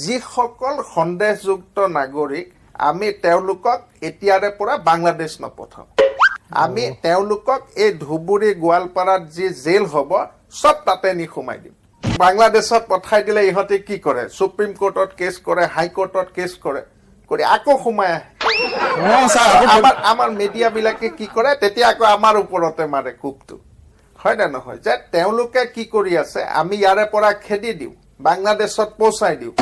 যিসকল সন্দেহযুক্ত নাগৰিক আমি তেওঁলোকক এতিয়াৰে পৰা বাংলাদেশ নপঠাও আমি তেওঁলোকক এই ধুবুৰী গোৱালপাৰাত যি জেল হ'ব সব তাতে নি সোমাই দিম বাংলাদেশত পঠাই দিলে ইহঁতে কি কৰে সুপ্ৰিম কোৰ্টত কেছ কৰে হাই কোৰ্টত কেছ কৰে কৰি আকৌ সোমাই আমাৰ মিডিয়া বিলাকে কি কৰে তেতিয়া আকৌ আমাৰ ওপৰতে মাৰে কুকটো হয় না নহয় যে তেওঁলোকে কি কৰি আছে আমি ইয়াৰে পৰা খেদি দিওঁ বাংলাদেশত পৌঁছাই দিওঁ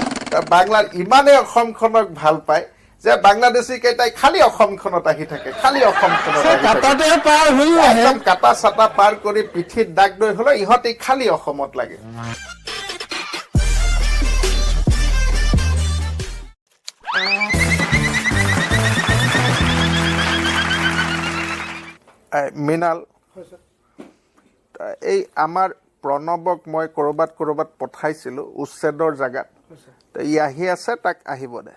বাংলাৰ ইমানে অসমখনক ভাল পায় যে বাংলাদেশী কেইটাই খালি অসমখনত আহি থাকে খালি অসমখনত একদম কাটা চাটা পাৰ কৰি পিঠিত দাগ লৈ হলে ইহঁতে খালি অসমত লাগে মৃণাল এই আমাৰ প্ৰণৱক মই কৰবাত পঠাইছিলো উচ্ছেদৰ জাগাত ই আহি আছে তাক আহিব দে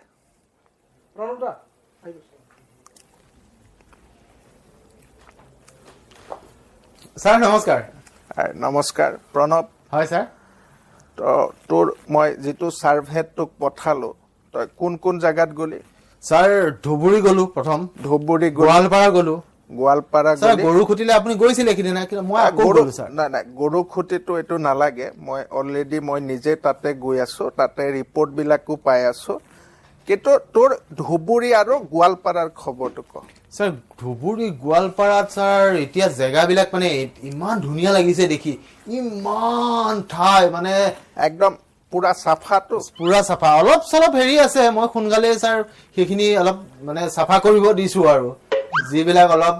স্যাৰ নমস্কাৰ নমস্কাৰ প্ৰণৱ হয় স্যাৰ তো তোৰ মই যেটো সাৰ্ভে তোক পঠালো তই কোন কোন জাগাত গলি স্যাৰ ধুবুৰী গলো প্ৰথম ধুবুৰী গোৱালপাৰা গলো গোৱালপাৰা স্যাৰ গৰু খুটিলে আপুনি গৈছিলে কিদিনা মই আকৌ গলো স্যাৰ নাই গৰু খুটিটো এটো নালাগে মই অলৰেডি মই নিজে তাতে গৈ আছো তাতে ৰিপৰ্ট বিলাকো পাই আছো কিন্তু তোৰ ধুবুৰী আৰু গোৱালপাৰাৰ খবৰটো ক স্যাৰ ধুবুৰী গোৱালপাৰাত স্যার এতিয়া জেগাবিলাক মানে ইমান ধুনীয়া লাগিছে দেখি ইমান ঠাই মানে একদম পুৰা সাফাটো পুৰা সাফা অলপ চলপ হেৰি আছে মই সোনকালে স্যাৰ সেইখিনি অলপ মানে সাফা কৰিব দিছো আৰু যিবিলাক অলপ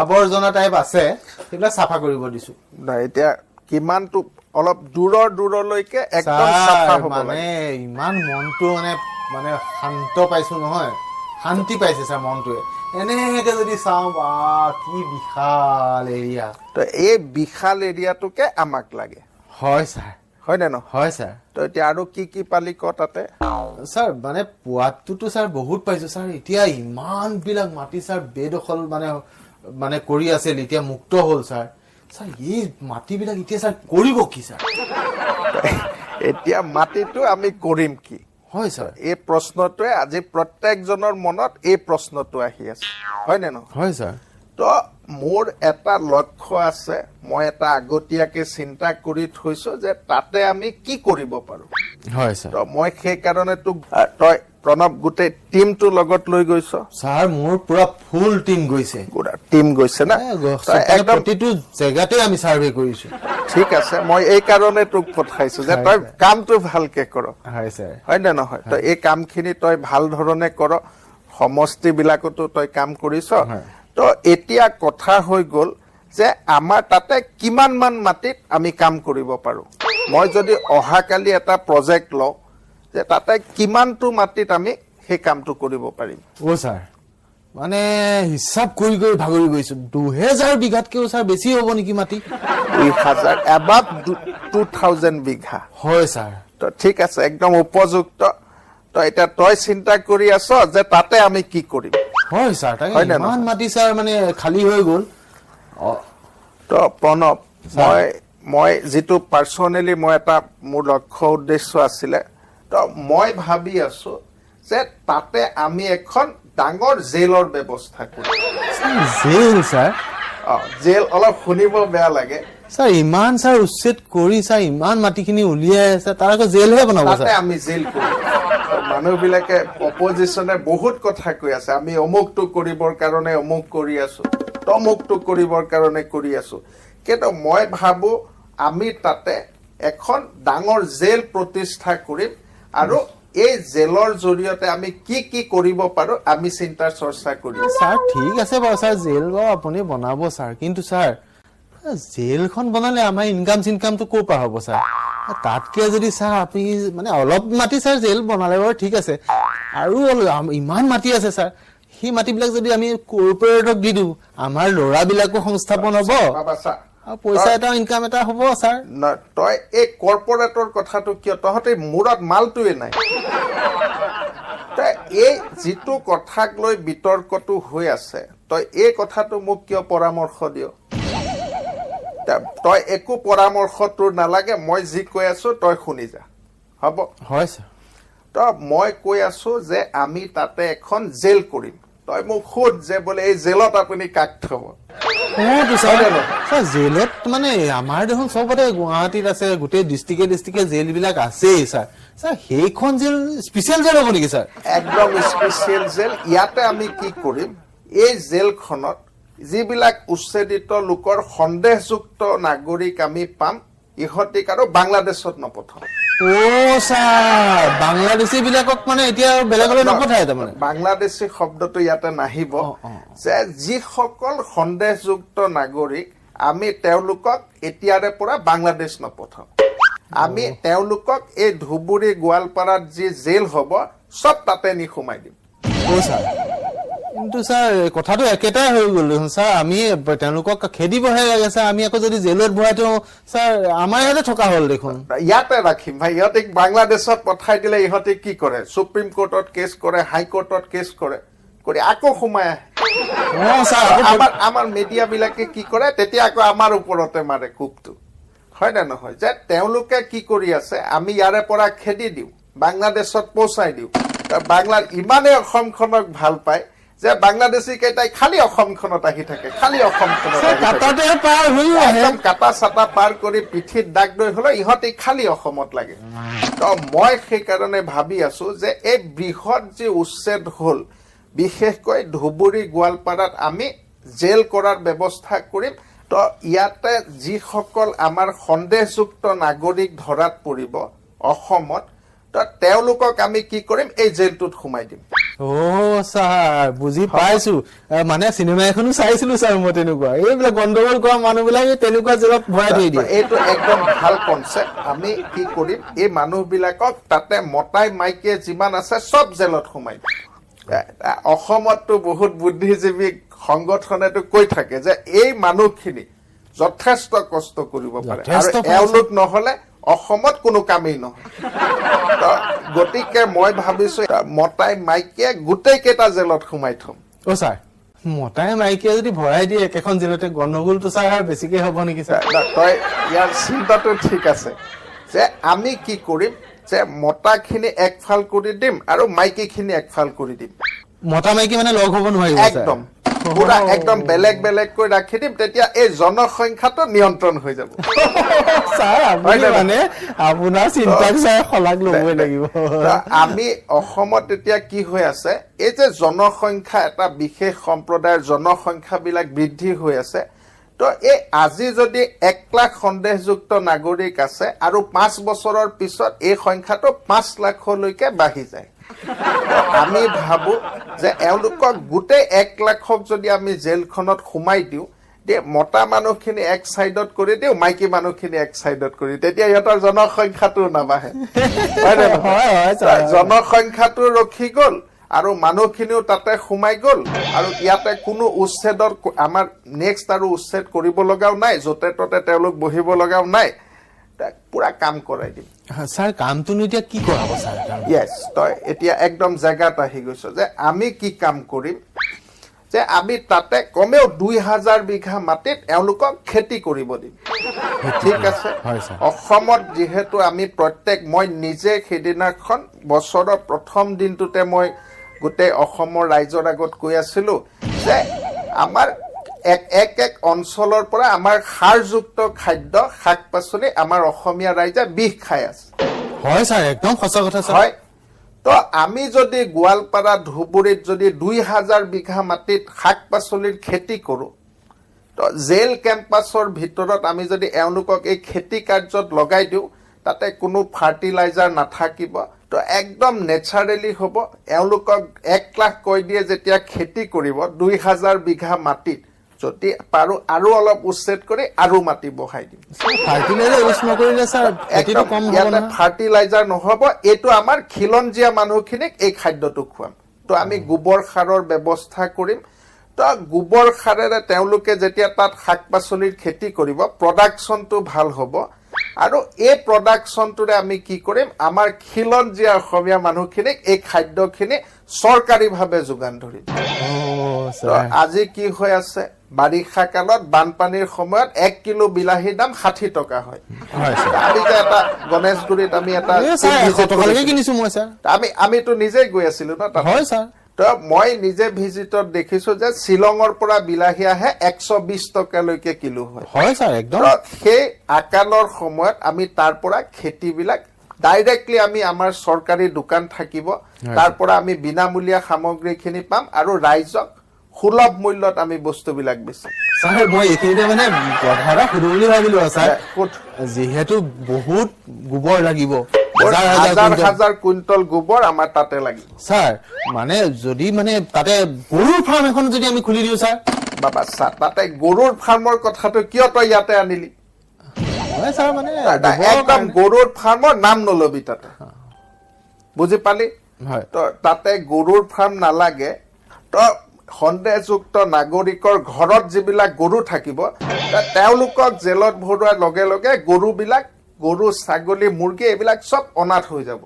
আৱৰ্জনা টাইপ আছে সেইবিলাক সাফা কৰিব দিছো নাই এতিয়া কিমানটো অলপ দূৰলৈকে একদম সাফা হ'ব মানে ইমান মনটো মানে শান্ত পাইছো নহয় শান্তি পাইছে স্যার মনটোৱে এনেকে যদি চাওঁ বা কি বিশাল এৰিয়া তো এই বিশাল এৰিয়াটোকে আমাক লাগে হয় স্যাৰ হয় না নহয় হয় স্যাৰ তো এতিয়া আৰু কি পালি ক তাতে স্যাৰ মানে পোৱাটোতো স্যাৰ বহুত পাইছো স্যাৰ এতিয়া ইমান বিলাক মাটি স্যাৰ বেদখল মানে কৰি আছিল এতিয়া মুক্ত হ'ল স্যাৰ স্যাৰ এই মাটি বিলাক এতিয়া স্যাৰ কৰিব কি স্যাৰ এতিয়া মাটিটো আমি কৰিম কি হয় স্যাৰ এই প্ৰশ্নটোৱে আজি প্ৰত্যেকজনৰ মনত এই প্ৰশ্নটো আহি আছে হয় না নহয় হয় স্যাৰ তো মোৰ এটা লক্ষ্য আছে মই এটা আগতীয়াকে চিন্তা কৰি থৈছো যে তাতে আমি কি কৰিব পাৰো হয় স্যাৰ তো মই সেই কাৰণে তোক তই প্ৰণৱ গোটেই টিমটো লগত লৈ গৈছ স্যাৰ মোৰ পুৰা ফুল টিম গৈছে পুৰা টিম গৈছে না একদম প্ৰতিটো জেগাতে আমি সাৰ্ভে কৰিছো ঠিক আছে মই এই কাৰণে তোক পঠাইছো যে তই কামটো ভালকে কৰ হয় স্যাৰ হয় না নহয় তো এই কামখিনি তই ভাল ধৰণে কৰ সমষ্টি বিলাকতো তই কাম কৰিছ তো এতিয়া কথা হৈ গ'ল যে আমাৰ তাতে কিমান মান মাটিত আমি কাম কৰিব পাৰো মই যদি অহাকালি এটা প্ৰজেক্ট লওঁ যে তাতে কিমানটো মাটিত আমি সেই কামটো কৰিব পাৰিম ও স্যাৰ মানে হিসাব কৰি ভাগৰি গৈছো 2000 বিঘাতকেও স্যার বেছি হ'ব নেকি মাটি 2000 এবাব 2000 বিঘা হয় স্যার তো ঠিক আছে একদম উপযুক্ত তো এটা তই চিন্তা কৰি আছ যে তাতে আমি কি কৰিম হয় স্যাৰ তাকে ইমান মাটি স্যাৰ মানে খালি হৈ গ'ল তো প্ৰণৱ মই যেটো পাৰ্সোনালি মই এটা মোৰ লক্ষ্য উদ্দেশ্য আছিলে তো মই ভাবি আছো যে তাতে আমি এখন ডাঙৰ জেলৰ ব্যৱস্থা কৰিম জেল স্যাৰ জেল অলপ শুনিব বেয়া লাগে স্যাৰ ইমান স্যাৰ উচ্ছেদ কৰি স্যাৰ ইমান মাটিখিনি উলিয়াই আছে তাৰ আকৌ জেলহে বনাব তাতে আমি জেল কৰিম মানুহবিলাকে অপজিশনে বহুত কথা কৈ আছে আমি অমুকটো কৰিবৰ কাৰণে অমুক কৰি আছো তমুকটো কৰিবৰ কাৰণে কৰি আছো কিন্তু মই ভাবো আমি তাতে এখন ডাঙৰ জেল প্ৰতিষ্ঠা কৰিম আৰু এই জেলৰ জৰিয়তে আমি কি কৰিব পাৰো আমি চিন্তা চৰ্চা কৰিম স্যাৰ ঠিক আছে বাৰু স্যাৰ জেল বাৰু আপুনি বনাব স্যাৰ কিন্তু স্যাৰ জেলখন বনালে আমাৰ ইনকামটো ক'ৰ পৰা হ'ব স্যাৰ তাতকে যদি স্যাৰ আপুনি মানে অলপ মাটি স্যাৰ জেল বনালে বাৰু ঠিক আছে আৰু ইমান মাটি আছে স্যাৰ সেই মাটিবিলাক যদি আমি কৰ্পোৰেটক দি দিওঁ আমাৰ ল'ৰাবিলাকো সংস্থাপন হ'ব পইচা এটা ইনকাম এটা হ'ব স্যাৰ তই এই কৰ্পোৰেটৰ কথাটো কিয় তহঁতে মূৰত মালটোৱে নাই এই যেটো কথাক লৈ বিতৰ্কটো হৈ আছে তই এই কথাটো মোক কিয় পৰামৰ্শ দিয় তই একো পৰামৰ্শ তোৰ নালাগে মই যি কৈ আছো তই শুনি যা হ'ব হয় স্যার তো তো মই কৈ আছো যে আমি তাতে এখন জেল কৰিম তই মোক সোধ যে বোলে এই জেলত আপুনি কাক থব জেলত মানে আমাৰ দেখোন চবতে গুৱাহাটীত আছে গোটেই ডিষ্ট্ৰিক্টে জেল বিলাক আছেই ছাৰ সেইখন জেল স্পেচিয়েল জেল হ'ব নেকি ছাৰ একদম স্পেচিয়েল জেল ইয়াতে আমি কি কৰিম এই জেলখনত যিবিলাক উচ্ছেদিত লোকৰ সন্দেহযুক্ত নাগৰিক আমি পাম ইহঁতিক আৰু বাংলাদেশত নপঠাম ছাৰ বাংলাদেশী বিলাকক মানে এতিয়া বেলেগলৈ নপঠায় তাৰমানে বাংলাদেশী শব্দটো ইয়াতে নাহিব যে যিসকল সন্দেহযুক্ত নাগৰিক আমি তেওঁলোকক এতিয়াৰে পৰা বাংলাদেশ নপঠাম আমি তেওঁলোকক এই ধুবুৰী গোৱালপাৰাত যি জেল হ'ব সব তাতে নি সোমাই দিম ছাৰ কিন্তু ছাৰ কথাটো একেটাই হৈ গ'ল ছাৰ আমি তেওঁলোকক খেদিবহে লাগে ছাৰ আমি আকৌ যদি জেলত ভৰাই দিওঁ ছাৰ আমাৰ ইয়াতে থকা হ'ল দেখোন ইয়াতে ৰাখিম ভাই ইহঁতিক বাংলাদেশত পঠাই দিলে ইহঁতে কি কৰে সুপ্ৰিম কোৰ্টত কেছ কৰে হাই কোৰ্টত কেছ কৰে কৰি আকৌ সোমাই আহে আমাৰ মিডিয়া বিলাকে কি কৰে তেতিয়া আকৌ আমাৰ ওপৰতে মাৰে কোপটো হয় নে নহয় যে তেওঁলোকে কি কৰি আছে আমি ইয়াৰে পৰা খেদি দিওঁ বাংলাদেশত পৌঁছাই দিওঁ বাংলাৰ ইমানে অসমখনক ভাল পায় যে বাংলাদেশী কেইটাই খালি অসমখনত আহি থাকে খালি অসমখনত একদম কাটা চাটা পাৰ কৰি পিঠিত দাগ লৈ হলেও ইহঁতে খালি অসমত লাগে তো মই সেইকাৰণে ভাবি আছো যে এই বৃহৎ যি উচ্ছেদ হল বিশেষকৈ ধুবুৰী গোৱালপাৰাত আমি জেল কৰাৰ ব্যৱস্থা কৰিম তো ইয়াতে যিসকল আমাৰ সন্দেহযুক্ত নাগৰিক ধৰাত পৰিব অসমত তো তেওঁলোকক আমি কি কৰিম এই জেলটোত সোমাই দিম ছাৰ বুজি পাইছো মানে চিনেমা এখনো চাইছিলো ছাৰ মই তেনেকুৱা এইবিলাক গণ্ডগোল কৰা মানুহবিলাকে তেনেকুৱা জেলত ভৰাই থৈ দিয়ে এইটো একদম ভাল কনচেপ্ট আমি কি কৰিম এই মানুহবিলাকক তাতে মতাই মাইকীয়ে যিমান আছে সব জেলত সোমাই দিম অসমততো বহুত বুদ্ধিজীৱী সংগঠনেতো কৈ থাকে যে এই মানুহখিনি যথেষ্ট কষ্ট কৰিব পাৰে আৰু এওঁলোক নহলে অসমত কোনো কামেই নহয় গতিকে মই ভাবিছো মতাই মাইকীয়ে গোটেই কেইটা জেলত সোমাই থম ছাৰ মতাই মাইকীয়ে যদি ভৰাই দিয়ে একেখন জেলতে গণ্ডগোলটো ছাৰ বেছিকে হ'ব নেকি ছাৰ তই ইয়াৰ চিন্তাটো ঠিক আছে যে আমি কি কৰিম যে মতাখিনি একফাল কৰি দিম আৰু মাইকীখিনি একফাল কৰি দিম মতা মাইকী মানে লগ হ'ব নোৱাৰিব একদম পুৰা একদম বেলেগ বেলেগকৈ ৰাখি দিম তেতিয়া এই জনসংখ্যাটো নিয়ন্ত্ৰণ হৈ যাব ছাৰ আপুনি মানে আপোনাৰ চিন্তাক ছাৰ শলাগ ল'বই লাগিব আমি অসমত এতিয়া কি হৈ আছে এই যে জনসংখ্যা এটা বিশেষ সম্প্ৰদায়ৰ জনসংখ্যাবিলাক বৃদ্ধি হৈ আছে তো এই আজি যদি 1 লাখ সন্দেহযুক্ত নাগৰিক আছে আৰু 5 বছৰৰ পিছত এই সংখ্যাটো 5 লাখলৈকে বাঢ়ি যায় আমি ভাবো যে এওঁলোকক গোটেই 1 লাখক যদি আমি জেলখনত সোমাই দিওঁ যে মতা মানুহখিনি এক সাইডত কৰি দিওঁ মাইকী মানুহখিনি এক সাইডত কৰি তেতিয়া ইহঁতৰ জনসংখ্যাটো নাবাঢ়ে জনসংখ্যাটো ৰখি গ'ল আৰু মানুহখিনিও তাতে সোমাই গ'ল আৰু ইয়াতে কোনো উচ্ছেদৰ আমাৰ নেক্সট আৰু উচ্ছেদ কৰিব লগাও নাই যতে ততে তেওঁলোক বহিব লগাও নাই পুৰা কাম কৰাই দিম ছাৰ কামটোনো এতিয়া কি কৰাব ছাৰ ইয়েছ তই এতিয়া একদম জেগাত আহি গৈছ যে আমি কি কাম কৰিম যে আমি তাতে কমেও 2000 বিঘা মাটিত এওঁলোকক খেতি কৰিব দিম ঠিক আছে অসমত যিহেতু আমি প্ৰত্যেক মই নিজে সেইদিনাখন বছৰৰ প্ৰথম দিনটোতে মই গোটেই অসমৰ ৰাইজৰ আগত কৈ আছিলো যে আমাৰ এক অঞ্চলৰ পৰা আমাৰ সাৰযুক্ত খাদ্য শাক পাচলি আমাৰ অসমীয়া ৰাইজে বিষ খাই আছে হয় ছাৰ একদম সঁচা কথা ছাৰ হয় তো আমি যদি গোৱালপাৰা ধুবুৰীত যদি 2000 বিঘা মাটিত শাক পাচলিৰ খেতি কৰো তো জেল কেম্পাছৰ ভিতৰত আমি যদি এওঁলোকক এই খেতি কাৰ্যত লগাই দিওঁ তাতে কোনো ফাৰ্টিলাইজাৰ নাথাকিব তো একদম নেচাৰেলি হ'ব এওঁলোকক 1 লাখ কৈ দিয়ে যেতিয়া খেতি কৰিব 2000 বিঘা মাটিত যদি পাৰো আৰু অলপ উচ্ছেদ কৰি আৰু মাটি বহাই দিম ফাৰ্টিলাইজাৰ ইউজ নকৰিলে ছাৰ খেতিটো কম হ'ব না ফাৰ্টিলাইজাৰ নহব এইটো আমাৰ খিলঞ্জীয়া মানুহখিনিক এই খাদ্যটো খুৱাম তো আমি গোবৰ সাৰৰ ব্যৱস্থা কৰিম তো গোবৰ সাৰেৰে তেওঁলোকে যেতিয়া তাত শাক পাচলিৰ খেতি কৰিব প্ৰডাকশ্যনটো ভাল হ'ব আৰু এই প্ৰডাকশ্যনটোৰে আমি কি কৰিম আমাৰ খিলঞ্জীয়া অসমীয়া মানুহখিনিক এই খাদ্যখিনি চৰকাৰীভাৱে যোগান ধৰিম আজি কি হৈ আছে বাৰিষা কালত বানপানীৰ সময়ত 1 কিলো বিলাহীৰ দাম 60 টকা হয় আমি যে এটা গণেশগুৰিত আমি এটা 100 টকালৈকে কিনিছো মই স্যাৰ আমিতো নিজে গৈ আছিলো না তাত হয় স্যাৰ তো মই নিজে ভিজিটত দেখিছো যে শিলঙৰ পৰা বিলাহী আহে 120 টকালৈকে কিলো হয় হয় স্যাৰ একদম সেই আকালৰ সময়ত আমি তাৰ পৰা খেতিবিলাক ডাইৰেক্টলি আমি আমাৰ চৰকাৰী দোকান থাকিব তাৰ পৰা আমি বিনামূলীয়া সামগ্ৰীখিনি পাম আৰু ৰাইজক সুলভ মূল্যত আমি বস্তুবিলাক বেচিম স্যাৰ মই এতিয়াতে মানে কথাটা সুধো বুলি ভাবিলো স্যাৰ যেহেতু বহুত গোবৰ লাগিব হাজাৰ কুইণ্টল গোবৰ আমাৰ তাতে লাগিব স্যাৰ মানে যদি মানে তাতে গৰুৰ ফাৰ্ম এখন যদি আমি খুলি দিও স্যাৰ বাবা তাতে গৰুৰ ফাৰ্মৰ কথাটো কিয় তই ইয়াতে আনিলি হয় স্যাৰ মানে একদম গৰুৰ ফাৰ্মৰ নাম নলবি তাতে বুজি পালি হয় তো তাতে গৰুৰ ফাৰ্ম নালাগে তো সন্দেহযুক্ত নাগৰিকৰ ঘৰত যিবিলাক গৰু থাকিব তেওঁলোকক জেলত ভৰোৱাৰ লগে লগে গৰুবিলাক গৰু ছাগলী মুৰ্গী এইবিলাক সব অনাথ হৈ যাব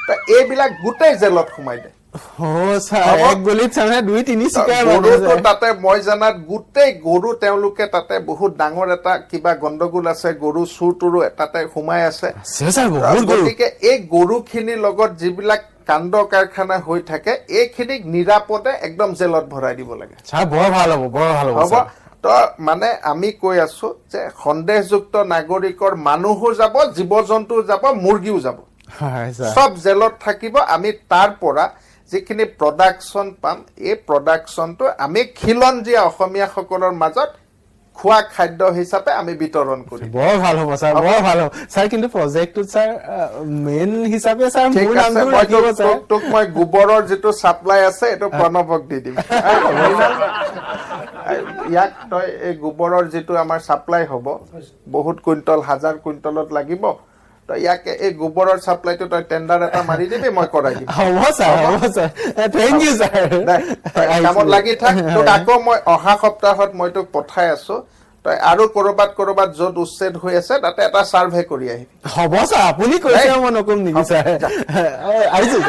তো এইবিলাক গোটেই জেলত সোমাই দে তাতে মই জানাত গোটেই গৰু তেওঁলোকে তাতে বহুত ডাঙৰ এটা কিবা গণ্ডগোল আছে গৰু চুৰ তুৰো তাতে সোমাই আছে গতিকে এই গৰুখিনিৰ লগত যিবিলাক কাণ্ড কাৰখানা হৈ থাকে এইখিনিক নিৰাপদে একদম জেলত ভৰাই দিব লাগে হ'ব তো মানে আমি কৈ আছো যে সন্দেহযুক্ত নাগৰিকৰ মানুহো যাব জীৱ জন্তু যাব মুৰ্গীও যাব সব জেলত থাকিব আমি তাৰ পৰা যিখিনি প্ৰডাকশ্যন পাম এই প্ৰডাকশ্যনটো আমি খিলঞ্জীয়া অসমীয়াসকলৰ মাজত খোৱা খাদ্য হিচাপে আমি বিতৰণ কৰিম বৰ ভাল হ'ব স্যাৰ বৰ ভাল হ'ব স্যাৰ কিন্তু প্ৰজেক্টটো স্যাৰ মেইন হিচাপে স্যাৰ মোৰ নামটো ৰাখিব স্যাৰ তোক মই গোবৰৰ যিটো সাপ্লাই আছে এটো প্ৰণৱক দি দিম ইয়াক তই এই গোবৰৰ যিটো আমাৰ সাপ্লাই হ'ব বহুত কুইণ্টল হাজাৰ কুইণ্টলত লাগিব তো ইয়াকে এই গোবৰৰ সাপ্লাইটো তই টেন্ডাৰ এটা মাৰি দিবি মই কৰাই দিম হ'ব স্যাৰ থ্যাংক ইউ স্যাৰ কামত লাগি থাক তোক আকৌ মই অহা সপ্তাহত মই তোক পঠাই আছো তই আৰু কৰবাত য'ত উচ্ছেদ হৈ আছে তাতে এটা সাৰ্ভে কৰি আহিবি হ'ব স্যাৰ আপুনি কৈছে মই নকম নেকি স্যাৰ আহিছো